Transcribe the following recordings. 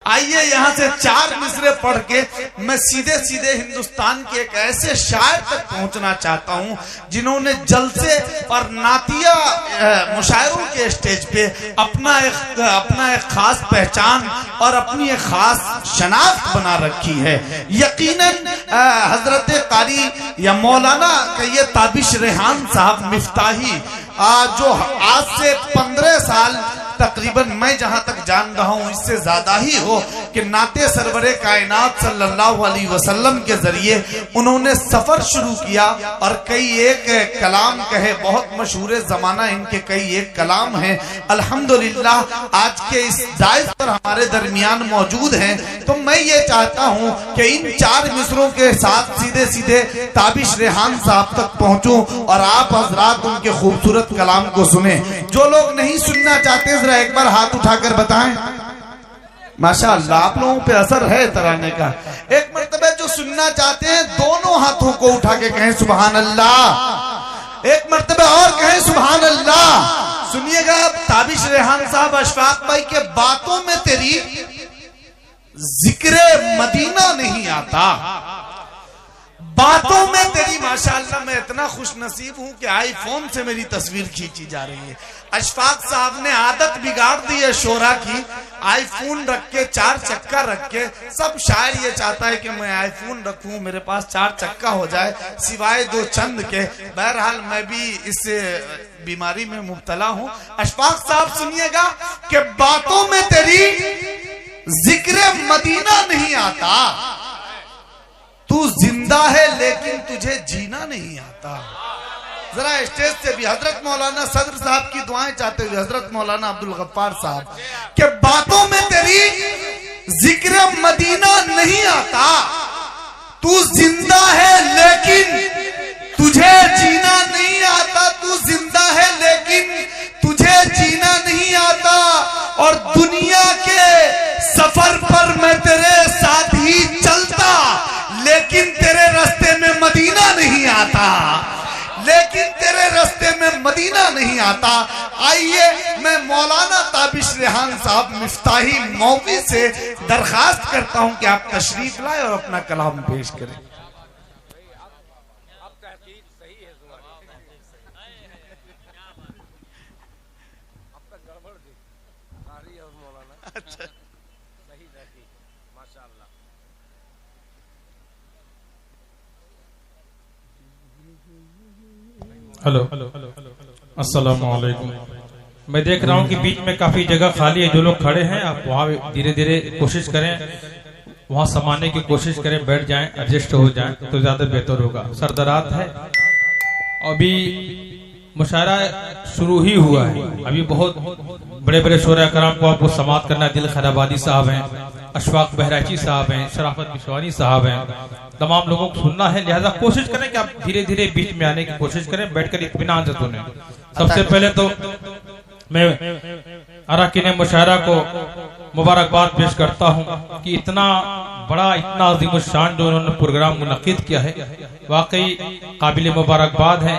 आइए यहाँ से 4 मिसरे पढ़ के मैं सीधे सीधे हिंदुस्तान के एक ऐसे शायर तक पहुंचना चाहता हूँ जिन्होंने जलसे और नातिया मुशायरों के स्टेज पे अपना एक खास पहचान और अपनी एक खास शनाख्त बना रखी है। यकीनन हजरत कारी या मौलाना ये ताबिश रेहान साहब मिफ्ताही जो आज से 15 साल तकरीबन मैं जहां तक जान रहा हूं इससे ज्यादा ही हो कि नाते सरवरे कायनात सल्लल्लाहु अलैहि वसल्लम के जरिए उन्होंने सफर शुरू किया और कई एक कलाम कहे, बहुत मशहूर जमाना इनके कई एक कलाम हैं। अल्हम्दुलिल्लाह आज के इस दायरे पर हमारे दरमियान मौजूद हैं, तो मैं ये चाहता हूं कि इन 4 मिसरों के साथ सीधे सीधे ताबिश रेहान साहब तक पहुंचूं और आप हजरात उनके खूबसूरत कलाम को सुने। जो लोग नहीं सुनना चाहते जरा एक बार हाथ उठाकर बताएं। माशाअल्लाह आप लोगों पे असर है तराने का। एक मर्तबा जो सुनना चाहते हैं दोनों हाथों को उठा के कहें सुभान अल्लाह। एक मर्तबा और कहें सुभान अल्लाह। सुनिएगा ताबिश रेहान साहब अशफाक भाई के बातों में तेरी जिक्र मदीना नहीं आता, बातों में तेरी। माशाअल्लाह मैं इतना खुश नसीब हूं कि आईफोन से मेरी तस्वीर खींची जा रही है। अशफाक साहब ने आदत बिगाड़ दी है शोरा की, आईफोन रख के 4 चक्का रख के। सब शायर ये चाहता है कि मैं आईफोन रखूं, मेरे पास 4 चक्का हो जाए सिवाय 2 चंद के। बहरहाल मैं भी इस बीमारी में मुब्तला हूं। अशफाक साहब सुनिएगा कि बातों में तेरी जिक्र मदीना नहीं आता, तू जिंदा है लेकिन तुझे जीना नहीं आता। जरा स्टेज से भी हजरत मौलाना सदर साहब की दुआएं चाहते हुए हजरत मौलाना अब्दुल गफ्फार साहब के बातों में तेरी जिक्र मदीना नहीं आता, तू जिंदा है लेकिन तुझे जीना नहीं आता, तू जिंदा है लेकिन तुझे जीना नहीं आता। और दुनिया के सफर पर मैं तेरे साथ ही चलता लेकिन तेरे रास्ते में मदीना नहीं आता, लेकिन तेरे रास्ते में मदीना नहीं आता। आइए मैं मौलाना ताबिश रेहान साहब मिफ्ताही मौकी से दरखास्त करता हूं कि आप तशरीफ लाए और अपना कलाम पेश करें। हेलो अस्सलाम वालेकुम। मैं देख रहा हूँ कि बीच में काफी जगह खाली है, जो लोग खड़े हैं आप वहाँ धीरे धीरे कोशिश करें, वहाँ समाने की कोशिश करें, बैठ जाएं, एडजस्ट हो जाएं तो ज्यादा बेहतर होगा। सरदरात है, अभी मुशायरा शुरू ही हुआ है, अभी बहुत बड़े बड़े शोरा कराम को आपको समाअत करना है। दिल खैराबादी साहब हैं, अशफाक बहराची साहब हैं, शराफत बिशवानी साहब हैं, तमाम लोगों को सुनना है। लिहाजा कोशिश करें कि आप धीरे धीरे बीच में आने की कोशिश करें, बैठकर इत्मीनान से सुनें। सबसे पहले तो मैं अरकान मुशायरा को मुबारकबाद पेश करता हूं कि इतना बड़ा, इतना अजीम शान जो उन्होंने प्रोग्राम मुनक्किद किया है, वाकई काबिल मुबारकबाद है।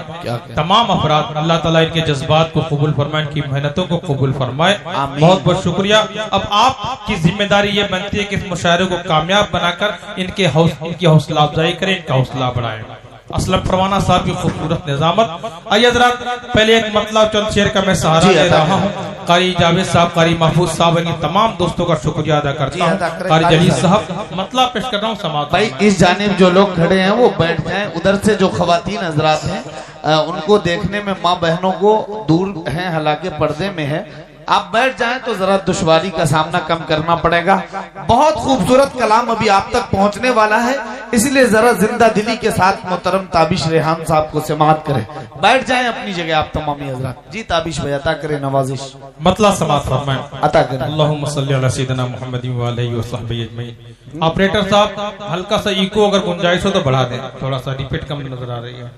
तमाम अफराद अल्लाह ताला इनके जज्बात को कबूल फरमाए, इनकी मेहनतों को कबूल फरमाए। बहुत बहुत शुक्रिया। अब आपकी जिम्मेदारी ये बनती है कि इस मुशायरे को कामयाब बनाकर इनकी हौसला अफजाई करें, इनका हौसला बढ़ाएं। असलम परवाना साहब की खूबसूरत निजामत। आइए जरा पहले एक मतलब चंद शेर का मैं सहारा ले रहा हूँ। कारी जावेद साहब, कारी महफूज साहब, इन तमाम दोस्तों का शुक्रिया अदा करता हूँ। कारी जलील साहब मतलब पेश कर रहा हूँ समाज भाई। इस जानिब जो लोग खड़े हैं वो बैठ जाएं, उधर से जो खवातीन हजरात हैं उनको देखने में माँ बहनों को दूर हैं, हालांकि पर्दे में है, आप बैठ जाएं तो जरा दुश्वारी का सामना कम करना पड़ेगा। बहुत खूबसूरत कलाम अभी आप तक पहुंचने वाला है, इसलिए जरा जिंदा दिली के साथ मोहतरम ताबिश रेहान साहब को समाअत करें। बैठ जाएं अपनी जगह आप तमामी हजरात। जी ताबिश भाई अता करें नवाजिश, मतलब समाअत फरमाएं, अता करें। अल्लाहुम्मा सल्ली अला सय्यिदिना मुहम्मदिन व आलिहि व सहबिहि अजमईन। ऑपरेटर साहब हल्का सा इको अगर गुंजाइश हो तो बढ़ा दें, थोड़ा सा रिपीट कम नजर आ रही है।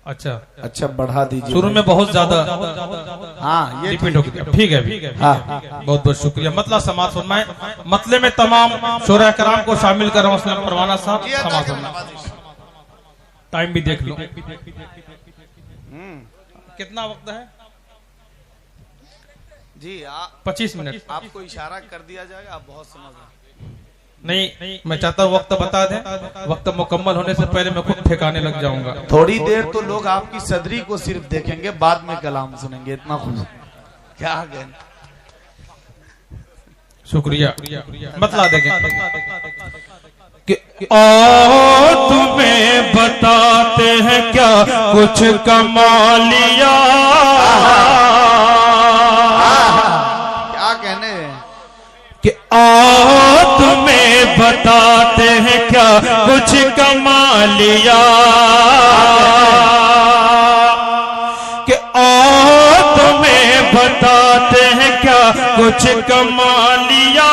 अच्छा बढ़ा दीजिए, शुरू में बहुत ज्यादा हाँ ये रिपीट हो गया। ठीक है हाँ बहुत बहुत शुक्रिया। मतलब समाअत फरमाएं। मतले में तमाम शोरा कराम को शामिल कर रहा हूँ। परवाना साहब समाअत फरमाएं। टाइम भी देख लो कितना वक्त है। जी 25 मिनट। आपको इशारा कर दिया जाएगा, आप बहुत समझ रहे हैं। नहीं, मैं चाहता हूँ वक्त बता दें, वक्त मुकम्मल होने से पहले मैं खुद ठिकाने लग जाऊंगा। थोड़ी देर तो लोग आपकी सदरी को सिर्फ देखेंगे, बाद में कलाम सुनेंगे, इतना खुश क्या गए। शुक्रिया, बतला देंगे कि और तुम्हें बताते हैं क्या कुछ कमालिया। क्या कहने हैं कि आओ तुम्हें बताते हैं क्या कुछ कमालिया। कि आओ तुम्हें बताते हैं क्या कुछ कमालिया।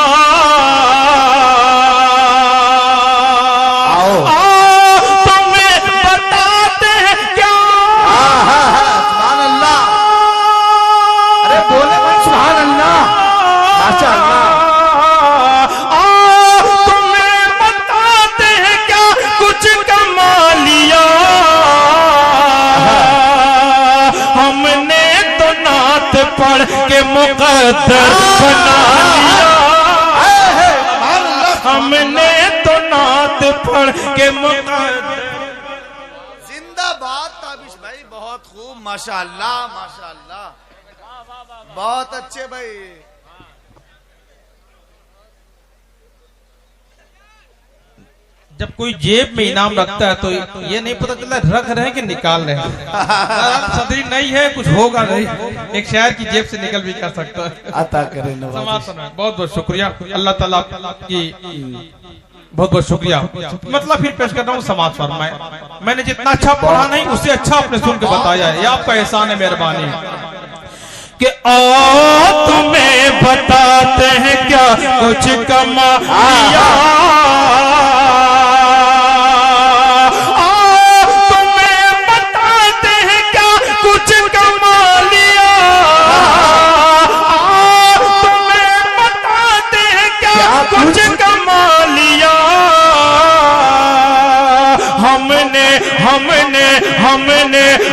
पढ़ के मुकद्दर बना लिया। हमने तो नात पढ़ के मुकद्दर। जिंदाबाद ताबिश भाई, बहुत खूब, माशाअल्लाह माशाअल्लाह, बहुत अच्छे भाई। जब कोई जेब में इनाम रखता है तो ये नहीं पता चलता रख रहे हैं कि निकाल रहे हैं। सदरी नहीं है, कुछ होगा नहीं, एक शायर की जेब से निकल भी कर सकता है। अता करे बहुत बहुत शुक्रिया, अल्लाह ताला की बहुत बहुत शुक्रिया। मतलब फिर पेश कर रहा हूँ, समाज फरमाए। मैंने जितना अच्छा पढ़ा नहीं, उससे अच्छा आपने सुन के बताया है, ये आपका एहसान है, मेहरबानी। कि आओ तुम्हें बताते हैं क्या कुछ कमालिया।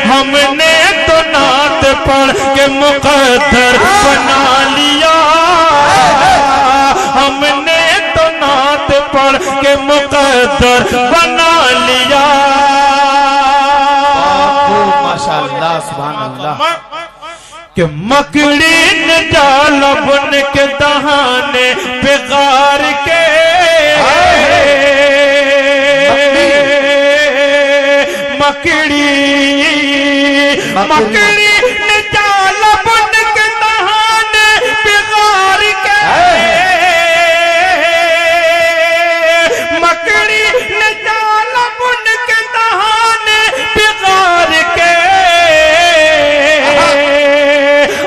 हमने तो नात पढ़ के मुकद्दर बना लिया। हमने तो नात पढ़ के मुकद्दर बना लिया। माशाअल्लाह सुभान अल्लाह। कि मकड़ी ने जाल बुन के दहाने बेगार के। मकड़ी ने जाल बुन के दहाने बिगाड़ के। मकड़ी ने जाल बुन के दहाने बिगाड़ के।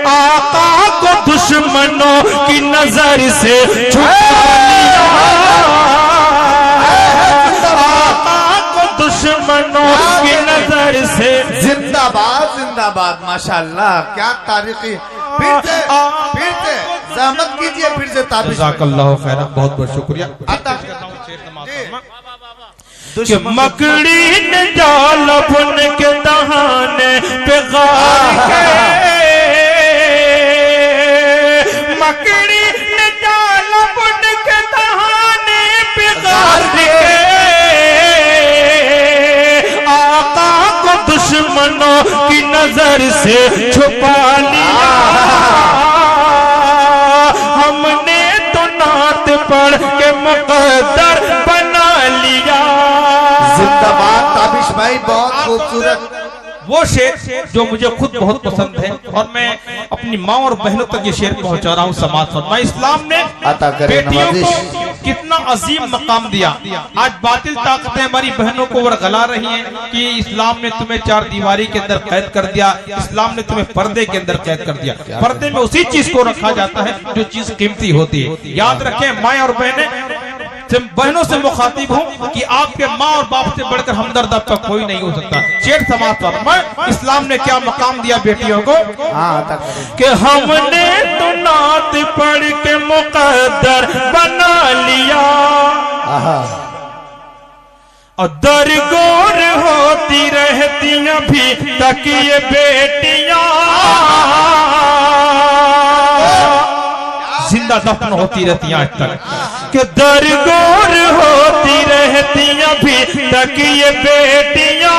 आका को दुश्मनों की नजर से छुपा लिया। आका को दुश्मनों की नजर से। जिंदाबाद जिंदाबाद, माशाअल्लाह, क्या तारीखी। फिर से ज़हमत कीजिए, फिर से तारीफ। जज़ाकल्लाहु खैरन, बहुत बहुत शुक्रिया। मकड़ी ने जाल बुन के दहाने पे गार के। मकड़ी ने जाल बुन के दहाने पे गार के। आका को दुश्मनों की नजर से छुपा लिया। हमने तो नात पढ़ के मुकद्दर बना लिया। जिंदाबाद ताबिश भाई, बहुत खूबसूरत। वो शेर जो मुझे खुद बहुत पसंद है और मैं अपनी माँ और बहनों तक ये शेर पहुंचा रहा हूँ। समाज फरमा, इस्लाम ने बेटियों को कितना अजीम मकाम दिया। आज बातिल ताकतें हमारी बहनों को वरगला रही हैं कि इस्लाम ने तुम्हें चार दीवारी के अंदर कैद कर दिया, इस्लाम ने तुम्हें पर्दे के अंदर कैद कर दिया। पर्दे में उसी चीज को रखा जाता है जो चीज कीमती होती है। याद रखें माएं और बहनों से मुखातिब हूँ कि आपके माँ और बाप से बढ़कर हमदर्द आपका कोई नहीं हो सकता। शेर समाज पर इस्लाम ने क्या मकाम दिया बेटियों को कि हमने तो नात पढ़ के मुकद्दर बना लिया। और दरगोर होती रहती अभी तक ये बेटियां। जिंदा दफन होती रहती आज तक कि दरगोर होती रहती अभी तक ये बेटियां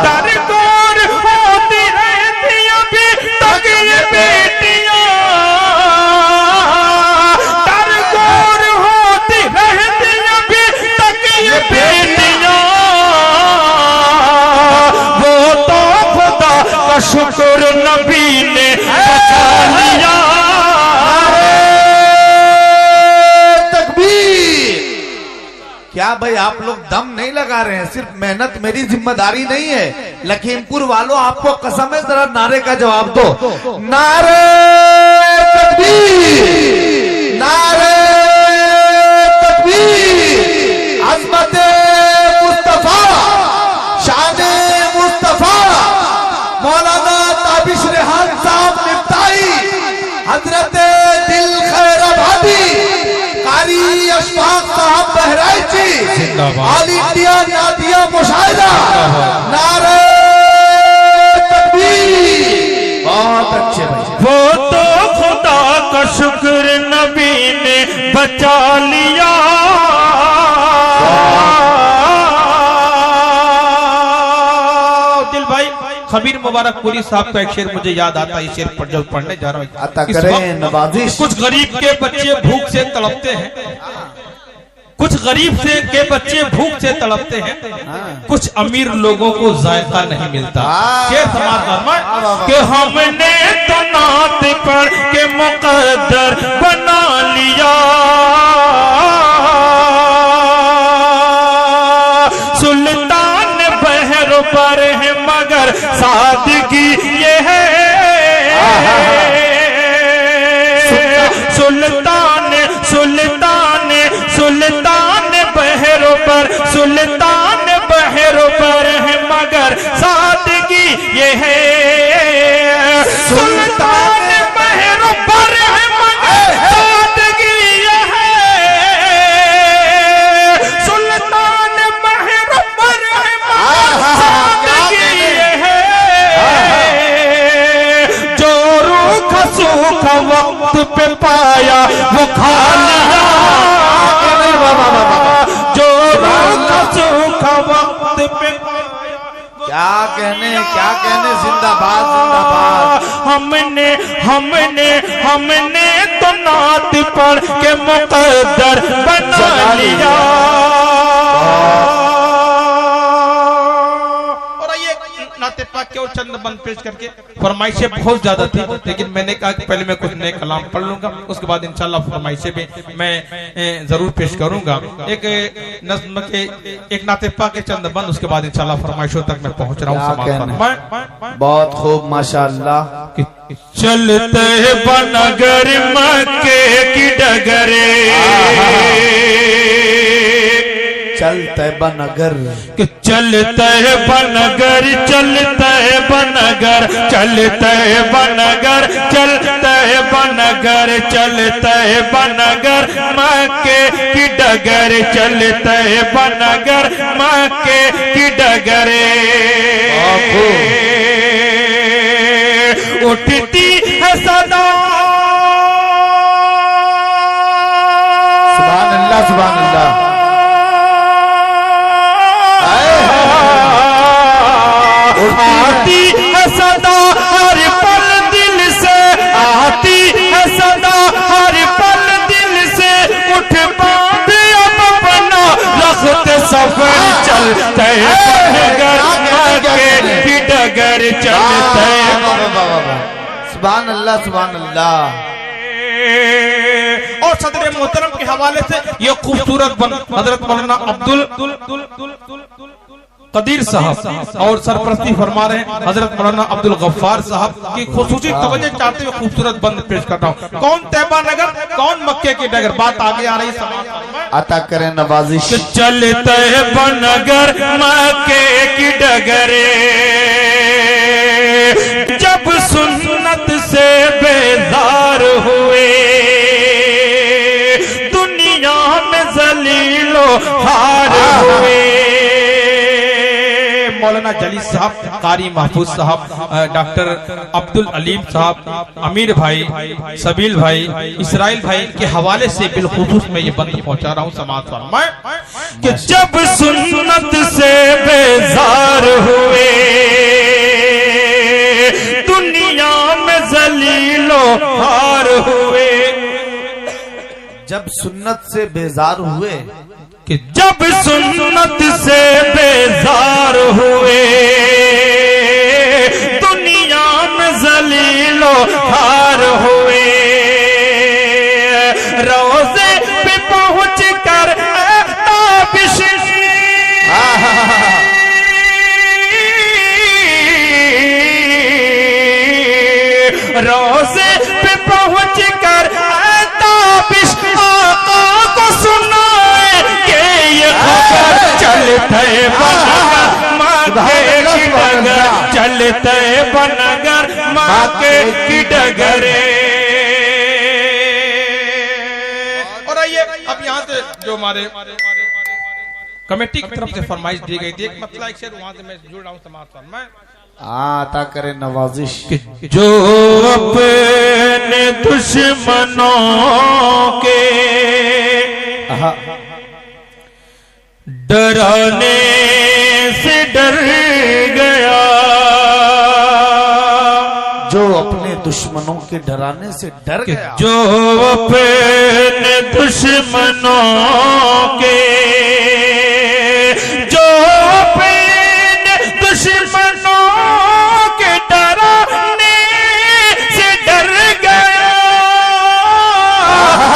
दरगोर होती रहती अभी तक ये बेटियां दरगोर होती रहती अभी तक ये बेटियां वो तो खुदा का शुक्र नबी ने बचा लिया। क्या भाई आप लोग दम नहीं लगा रहे हैं? सिर्फ मेहनत मेरी जिम्मेदारी नहीं है। लखीमपुर वालों आपको कसम है, जरा नारे का जवाब दो। नारे तकबीर, नारे तकबीर, अज़मते मुस्तफा, शाने मुस्तफा, मौलाना ताबिश रेहान साहब निफ्ताई, हजरत दिल खैर आबादी, कारी अशफाक साहब बहराइची, ऑल इंडिया नादिया मुशाहिदा, नारे तकबीर। बहुत अच्छे भाई। वो तो खुदा का शुक्र नबी ने बचा लिया। दिल भाई खबीर मुबारकपुरी साहब का एक शेर मुझे याद आता है, इस शेर पर जब पढ़ने जा रहा हूँ। कुछ गरीब के बच्चे भूख से तड़पते हैं, कुछ गरीब से के बच्चे भूख से तड़पते हैं, कुछ अमीर लोगों को जायका नहीं मिलता। शेर समाज कि हमने तो नात पढ़ के मुकद्दर बना लिया, सुल्तान बहर पर है मगर सादगी ये है, सुल्तान सुल्तान सुल्तान बहरों पर, सुल्तान बहरों पर है मगर सादगी ये है, सुल्तान बहरों पर है मगर सादगी ये है, सुल्तान बहरों पर है मगर सादगी ये है, जो रूख सूख वक्त पे पाया वो खा लिया, जो सूख वक्त पे क्या कहने जिंदाबाद जिंदाबाद। हमने तो नात पढ़ के मुकद्दर बना लिया। नाते पाक के और चंद बंद पेश करके फरमाइशें बहुत ज्यादा थी, लेकिन मैंने कहा कि पहले मैं कुछ नए कलाम पढ़ लूंगा, उसके बाद इंशाल्लाह फरमाइशें भी मैं जरूर पेश करूंगा। एक नज़्म के एक नाते पाक के चंद बंद, उसके बाद इंशाल्लाह फरमाइशों तक मैं पहुंच रहा हूँ। बहुत खूब माशाअल्लाह। चलते बनगर मक्के की डगरे, चलते बनगर कि चलते बनगर, चलते बनगर, चलते बनगर, चलते बनगर, चलते बनगर मक्के की डगर, चलते बनगर मक्के की डगरे, उठती है सदा। सुभान अल्लाह सुभान अल्लाह। आती है सदा हर पल दिल से, आती है सदा हर पल दिल से, उठ बांध अब अपना रख्त सफर, चलते डगर मक्के की डगर, चलते। सुभान अल्लाह सुभान अल्लाह। और सदर मोहतरम के हवाले से ये खूबसूरत बन हजरत मौलाना अब्दुल कदीर साहब और सरपरस्ती फरमा रहे हैं हजरत मौलाना अब्दुल गफ्फार साहब की खुसूसी तवज्जो चाहते हुए खूबसूरत बंद पेश करता हूँ। कौन तैबा नगर, कौन मक्के की डगर, बात आगे आ रही है, अता करें नवाजिश। चलते बनगर मक्के की डगरे, जब सुन्नत से बेजार हुए, दुनिया में जलीलो हार हुए। मौलाना जलील साहब, कारी महफूज साहब, डॉक्टर अब्दुल अलीम साहब, अमीर भाई, सबील भाई, इसराइल भाई के हवाले से बिलखुसूस मैं ये बंद पहुंचा रहा हूँ समाज पर मैं कि जब सुन्नत से बेजार हुए दुनिया में जलीलो हार हुए, जब सुन्नत से बेजार हुए कि जब सुन्नत से बेजार हुए दुनिया में जलीलो हार हुए, रोज़े पे पहुंच कर ताबिश रोज़े पे पहुंच कर ताबिश आका को सुनाए के ये खबर चलते बनगर माँ के की डगर, चलते बनगर माँ के की डगरे। और आइए अब यहाँ से जो हमारे कमेटी की तरफ से फरमाइश दी गई थी एक मतलब एक शेर वहां से मैं जुड़ रहा हूँ समाज पर मैं आता करे नवाजिश जो अपने दुश्मनों के डराने से डर गया, जो अपने दुश्मनों के डराने से डर गया, जो अपने दुश्मनों के जो अपने दुश्मनों के डराने से डर गया,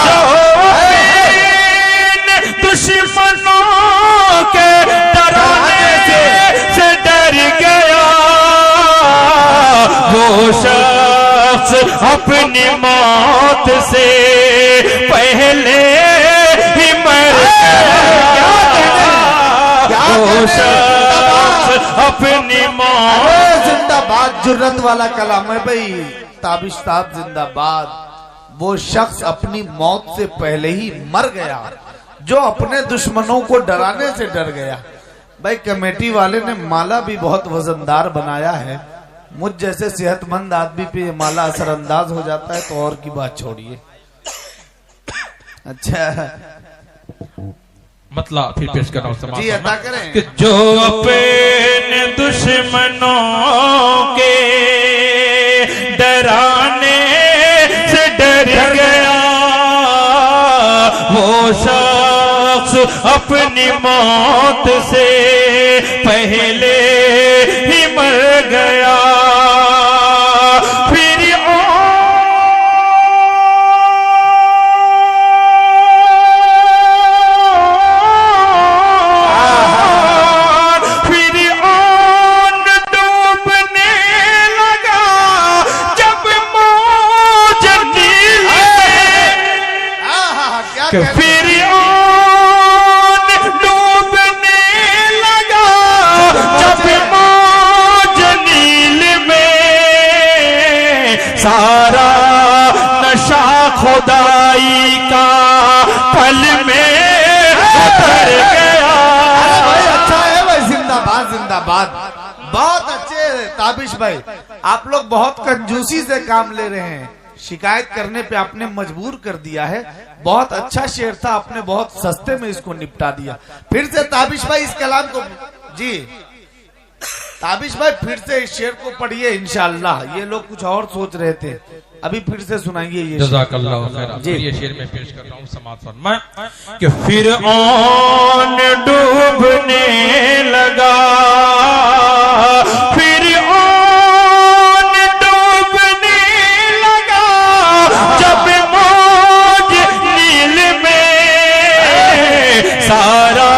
जो अपने दुश्मनों के डराने से डर गया, वो शख्स अपनी मौत से पहले ही मर गया, वो शख्स अपनी मौत। जिंदाबाद, जुर्रत वाला कलाम है भाई, ताबिश साहब जिंदाबाद। वो शख्स अपनी मौत से पहले ही मर गया जो अपने दुश्मनों को डराने से डर गया। भाई कमेटी वाले ने माला भी बहुत वजनदार बनाया है, मुझ जैसे सेहतमंद आदमी पे ये माला असरअंदाज हो जाता है तो और की बात छोड़िए। अच्छा मतलब फिर पेश कर रहा हूँ जी, अदा करें कि जो अपने दुश्मनों के डराने से डर गया, वो शख्स अपनी मौत से पहले ही मर गया, फिर फिर ओन डूबने लगा जब मौज नील में, सारा नशा खुदाई का पल में उतर गया। अच्छा है भाई, जिंदाबाद जिंदाबाद, बहुत अच्छे ताबिश भाई। आप लोग बहुत कंजूसी से काम ले रहे हैं, शिकायत करने पे आपने मजबूर कर दिया है। बहुत अच्छा शेर था, आपने बहुत सस्ते में इसको निपटा दिया। फिर से ताबिश भाई इस कलाम को, जी ताबिश भाई फिर से इस शेर को पढ़िए इंशाअल्लाह। ये लोग कुछ और सोच रहे थे, अभी फिर से सुनाइए ये जज़ाकल्लाहु खैर। ये शेर में पेश कर रहा हूँ समाज पर मैं कि फिर ओन डूबने लगा, फिर ओन डूबने लगा जब मौज नील में, सारा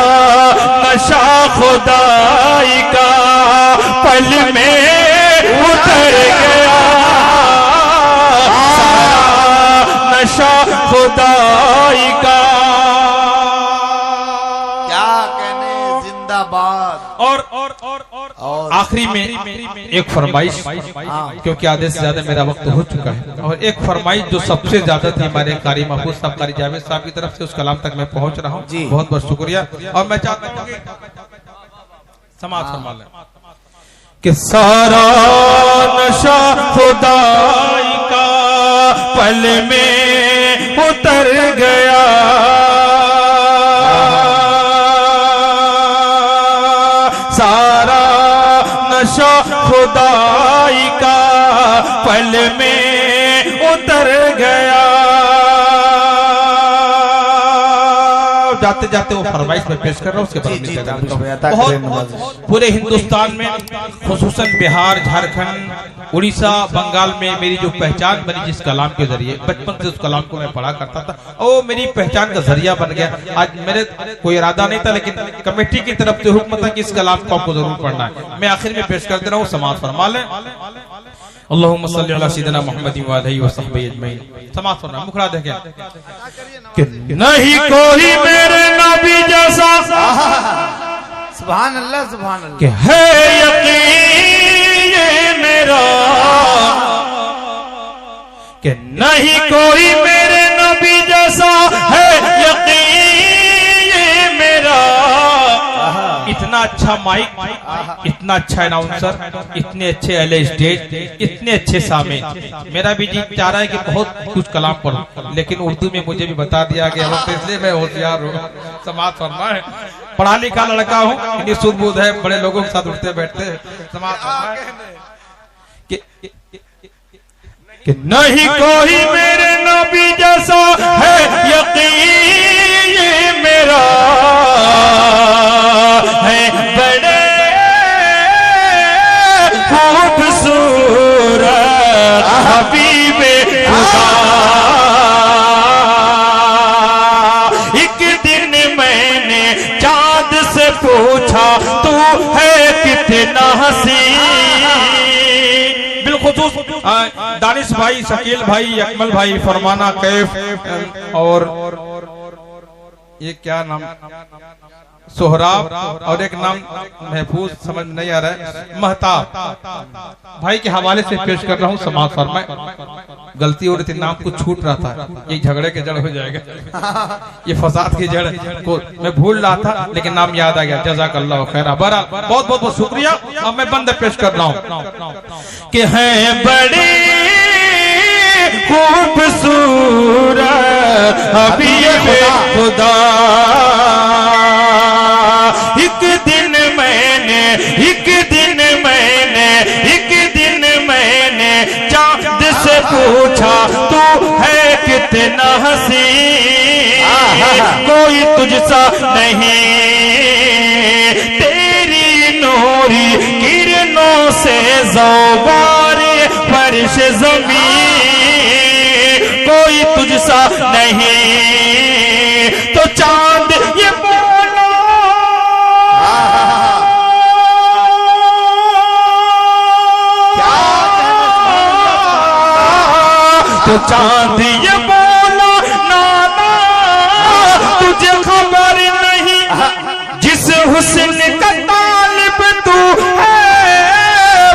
नशा खुदाई का पल में उतर गया, नशा खुदाई का। क्या कहने, जिंदाबाद। और आखिरी में एक फरमाइश, क्योंकि आधे से ज्यादा मेरा वक्त हो चुका है, और एक फरमाइश जो सबसे ज्यादा थी हमारे कारी महफूज साहब, कारी जावेद साहब की तरफ से, उस कलाम तक मैं पहुंच रहा हूँ। बहुत बहुत शुक्रिया। और मैं चाहता हूँ समाज फरमा लें। कि सारा नशा खुदाई का पल में उतर गया, सारा नशा खुदाई का पल में उतर गया। जाते जाते वो फरमाइश में पेश कर रहा हूँ, उसके बाद बहुत पूरे हिंदुस्तान में खुसूसन बिहार, झारखंड, उड़ीसा, बंगाल में मेरी जो पहचान बनी जिस कलाम के जरिए, बचपन से उस कलाम को मैं पढ़ा करता था और वो मेरी पहचान का जरिया बन गया। आज मेरे कोई इरादा नहीं था, लेकिन कमेटी की तरफ से हुक्म था कि इस कलाम को आपको जरूर पढ़ना है। मैं आखिर में पेश कर दे रहा हूँ, समाज फरमा लें। अल्लाहुम्मा सल्ली अला सय्यिदिना मुहम्मद व आलिहि व सहबिहि अजमईन। समाज फरमा, मुखड़ा देखें कि नहीं कोई मेरे नबी जैसा, सुभान अल्लाह सुभान अल्लाह, कि है यकीन ये मेरा कि नहीं कोई मेरे नबी जैसा, है यकीन ये मेरा। इतना अच्छा माइक, इतना अच्छा अनाउंसर, इतने अच्छे अहले स्टेज, इतने अच्छे सामे। मेरा भी जी चाह रहा है कि बहुत कुछ कलाम पढ़ूं, लेकिन उर्दू में मुझे भी बता दिया गया, इसलिए मैं होशियार हूँ। समाज फरमा है, पढ़ा लिखा लड़का हूँ, इन्हें सुध बुध है, बड़े लोगों के साथ उठते बैठते। समाज फरमा है कि नहीं कोई मेरे नबी जैसा, है यकीन ये मेरा, है बड़े खूबसूरत हबीबे खुदा। एक दिन मैंने चाँद से पूछा, तू है कितना हसीन। बिलखुसूस दानिश भाई, शकील भाई, अकमल भाई, फरमाना कैफ और ये क्या नाम, सोहराब, और एक नाम महफूज समझ नहीं आ रहा है, महताब भाई के हवाले से पेश कर रहा हूँ। समाज फरमाए, गलती हो रही थी, नाम कुछ छूट रहा था, ये झगड़े के जड़ हो जाएगा, ये फसाद की जड़ को मैं भूल रहा था, लेकिन नाम याद आ गया। जज़ाकल्लाह खैर। बहरहाल बहुत बहुत शुक्रिया। अब मैं बंद पेश कर रहा हूँ कि है बड़ी खूबसूरत हबीबे खुदा। एक दिन मैंने चाँद से पूछा, तू है कितना हसीन, कोई तुझसा नहीं, तेरी नूरी किरणों से ज़ौबारे फर्श ज़मीन, कोई तुझसा नहीं। तो चांद ये बोलो, तो चांद ये बोलो नाना, तुझे खबर नहीं जिस हुस्न का तालिब तू है,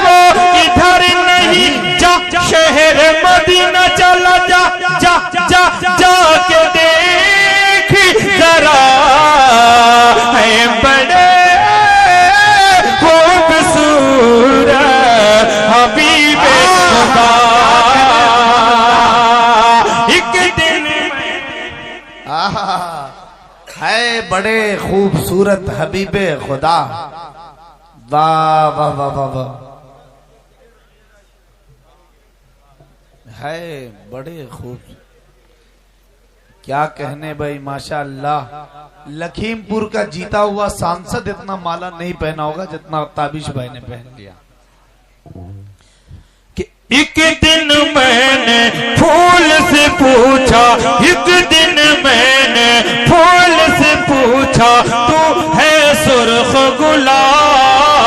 वो इधर नहीं, जा शहर मदीना चला जा, जा जा जा के देख जरा, है बड़े खूबसूरत हबीबे खुदा। है बड़े खूबसूरत हबीबे खुदा। वाह वाह वाह वाह वाह, है बड़े खूब, क्या कहने भाई, माशाअल्लाह। लखीमपुर का जीता हुआ सांसद इतना माला नहीं पहना होगा जितना ताबिश भाई ने पहन लिया। एक दिन मैंने फूल से पूछा, एक दिन मैंने फूल से पूछा, तू है सुर्ख गुलाब,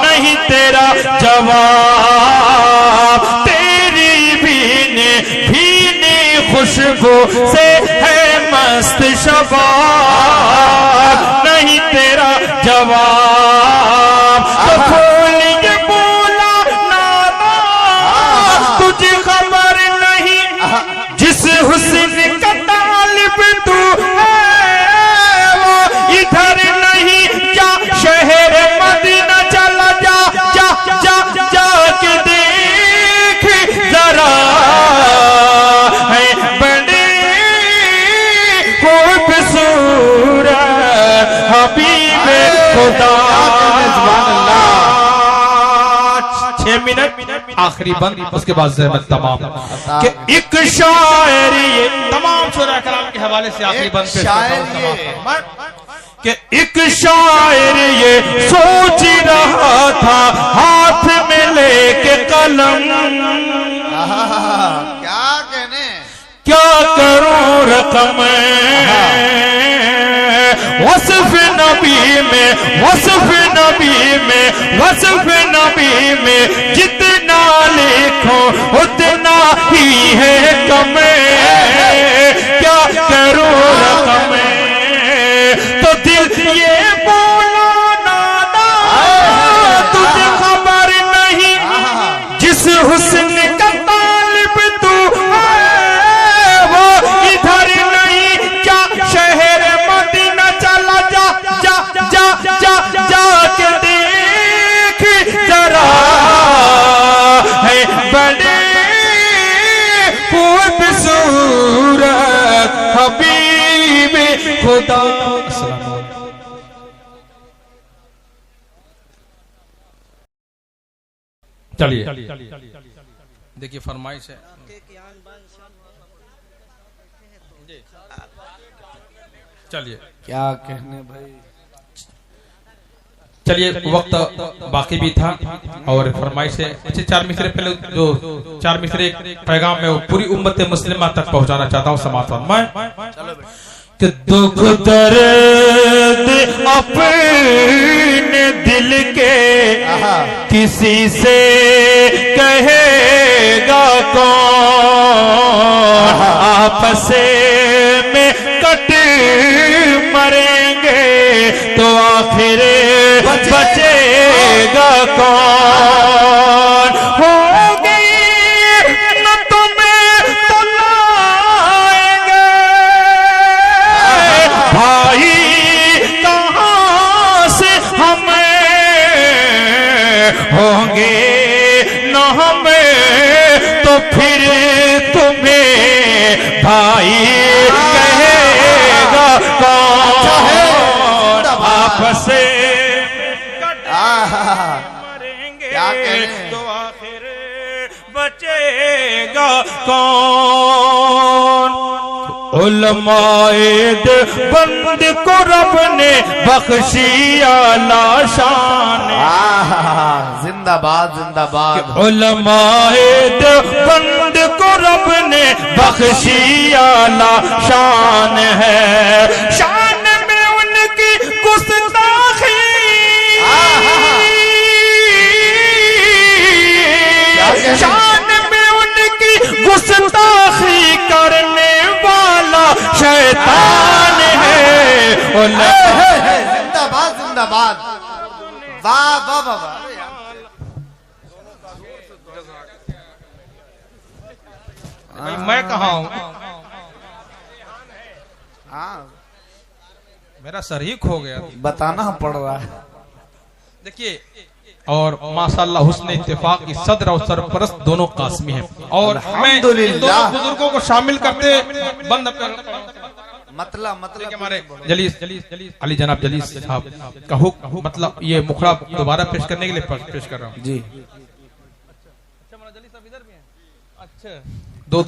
नहीं तेरा जवाब, तेरी भीने भीने खुशबू से है मस्त शबाब, नहीं तेरा जवाब। तो फूल ये बोला नाना, तुझे खबर नहीं जिस हुस्न का तालिब तू है, वो इधर नहीं, जा शहर मदीना चला जा, जा मिनट आखिरी बंद, उसके बाद ज़हमत तमाम कि एक शायरी ये तमाम शुरा कलाम के हवाले से आखिरी बंद पेश करता हूं कि एक शायर ये सोच रहा था हाथ में लेके कलम, क्या कहने, क्या करूं रकम वस्फ नबी में, वस्फ नबी में, वस्फ नबी में जितना लिखो उतना ही है कम, क्या करूं रकम। तो दिल ये बोला नादा तुझे खबर नहीं, जिस हुस्न का तालिब तू है वो इधर नहीं, क्या शहर मदीना चला जा जा जा जा जा के देख जरा, है बड़े खूबसूरत हबीब खुदा। चलिए देखिए फरमाइश है, चलिए क्या कहने भाई। चलिए वक्त बाकी भी था और फरमाइश है अच्छे 4 मिसरे, पहले जो 4 मिसरे पैगाम में वो पूरी उम्मत मुस्लिमा तक पहुंचाना चाहता हूँ। समाज फरमाए कि दुख दर्द अपने दिल के किसी से कहेगा कौन, आपस में कट मरेंगे तो आखिर बचेगा कौन। होगी न तुम्हें बुलाएंगे भाई कहाँ से हमें, होंगे न हमें तो फिर तुम्हें भाई कहेगा कौन, आपस मरेंगे तो आखिर बचेगा कौन। उलमाए बंद को रब ने बख्शी आला शान, जिंदाबाद जिंदाबाद। उलमाए बंद को रब ने बख्शी आला शान है, शान में उनकी गुस्ताखी, शान में उनकी गुस्ताखी करने वाला शैतान है। जिंदाबाद जिंदाबाद, वाह वाह वाह वाह। मैं कहा हूं, मेरा सर ही खो गया, बताना पड़ रहा है। देखिए और माशाअल्लाह हुस्न इत्तेफाक की सदर और सरपरस्त दोनों कासमी हैं और मैं इन दोनों बुजुर्गों को शामिल करते बंद मतलब हमारे जलीस अली जनाब जलीस साहब का हुक्म, मतलब ये मुखड़ा दोबारा पेश करने के लिए पेश कर रहा हूँ जी। दो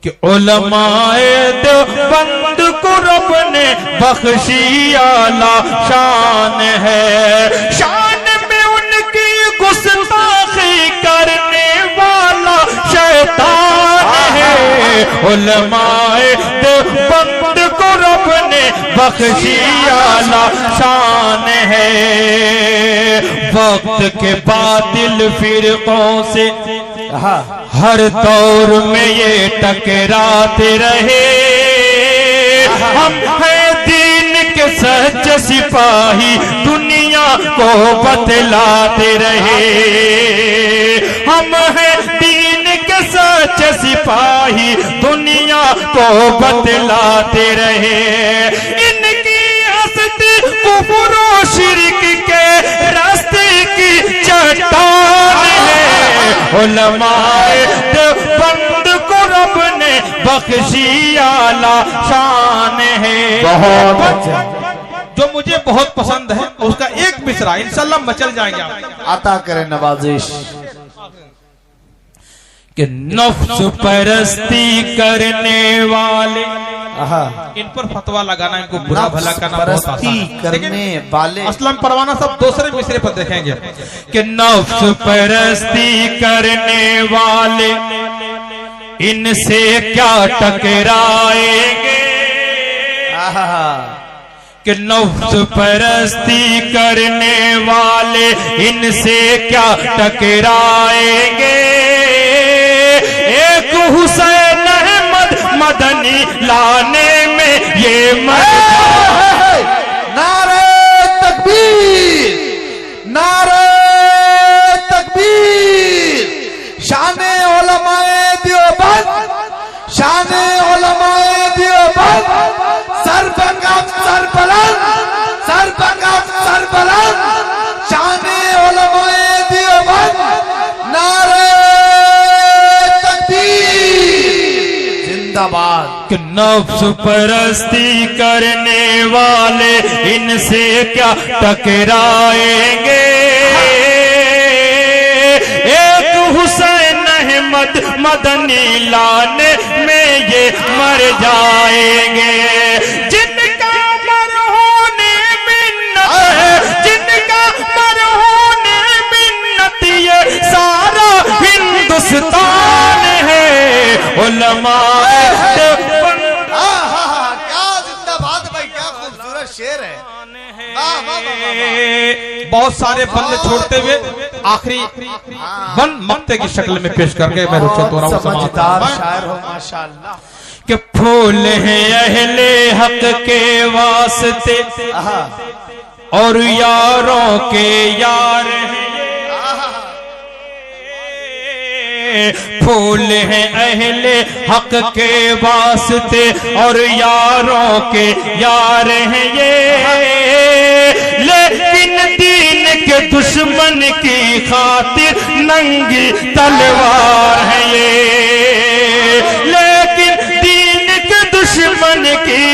कि उलमाए बंद को रब ने बख्शी आला शान है, शान में उनकी गुस्ताखी करने वाला शैतान है। उलमाए बंद को रब ने बख्शी आला शान है, वक्त के बातिल फिरकों से हर दौर में ये टकराते रहे, हम हैं दीन के सच्च सिपाही दुनिया को बतलाते रहे, हम हैं दीन के सच्च सिपाही दुनिया को बतलाते रहे। इनकी हस्ती कुफ्र और शिर्क के रास्ते की चट्टान है, उलमाए बंद को रब ने बख्शी आला शान है। बहुत अच्छा जो मुझे बहुत पसंद है, उसका एक मिसरा इंशाल्लाह मचल जाएंगे आप। अता करे नवाजिश। कि नफ्स परस्ती करने वाले, इन पर फतवा लगाना, इनको बुरा भला करना बहुत आसान है। करने वाले असलम परवाना सब दूसरे मिसरे पर देखेंगे कि नफ्स परस्ती करने वाले इनसे क्या टकराएंगे, कि नफ्स परस्ती करने वाले इनसे क्या टकराएंगे। एक हुसैन अहमद मदनी लाने में ये नारे तकबीर, नारे तकबीर, शाने उलमाए देवबंद, शाने उलमाए देवबंद, सरबंगम सरबलंद, सरबंगम सरबलंद, शाने उलमाए देवबंद, नारे जिंदाबाद। कि नफ्स परस्ती करने वाले इनसे क्या टकराएंगे। एक हुसैन अहमद मदनी लाने में ये मर जाएंगे। जिनका मरहूने मिन्नत है, जिनका मरहूने मिन्नत ये सारा हिंदुस्तान है। उलमा शेर है। बहुत सारे बंद छोड़ते हुए आखिरी बंद मक्ते की शक्ल में पेश करके मैं रुखसत हो रहा हूँ। समझदार शायर हो माशाअल्लाह। कि फूल है अहले हक के वास्ते और यारों के यार हैं। फूल है अहले हक के वास्ते और यारों के यार हैं ये। लेकिन दीन के दुश्मन की खातिर नंगी तलवार है ये। लेकिन दीन के दुश्मन की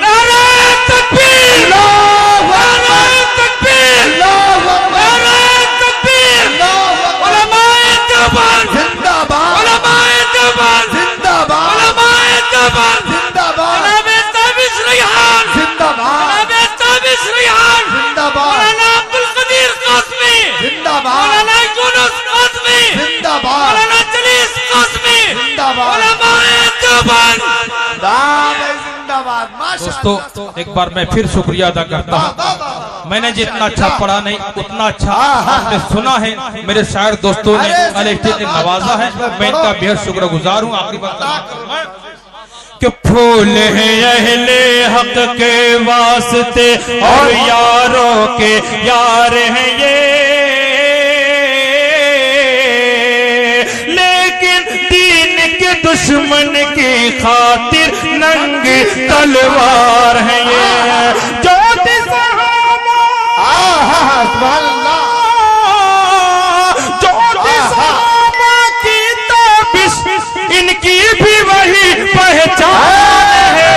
नारे तकबीर, नारे तकबीर, नारे तकबीर, उलमाए देवबंद जिंदाबाद, उलमाए देवबंद जिंदाबाद, उलमाए देवबंद जिंदाबाद, उलमाए ताबिश रिहान जिंदाबाद, उलमाए ताबिश रिहान जिंदाबाद, मौलाना अब्दुल कदीर कासमी जिंदाबाद, मौलाना यूनुस कासमी जिंदाबाद, मौलाना जलीस कासमी जिंदाबाद, उलमाए देवबंद जिंदाबाद। दोस्तों एक बार मैं फिर शुक्रिया अदा करता हूँ। मैंने जितना अच्छा पढ़ा नहीं उतना अच्छा आपने सुना है। मेरे शायर दोस्तों ने अलग नवाजा है, मैं इनका बेहद शुक्रगुजार हूँ। आखिरी बात कि फूल है अहले हक के वास्ते और यारों के यार हैं ये। लेकिन दीन के दुश्मन की खातिर नंगी तलवार है ये। ज्योति सहाबा, ज्योति सहाबा की ताबिश इनकी भी वही पहचान है।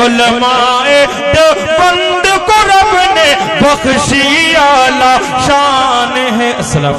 उलमाए देवबंद को रब ने बख्शी आला शान है। अस्सलाम।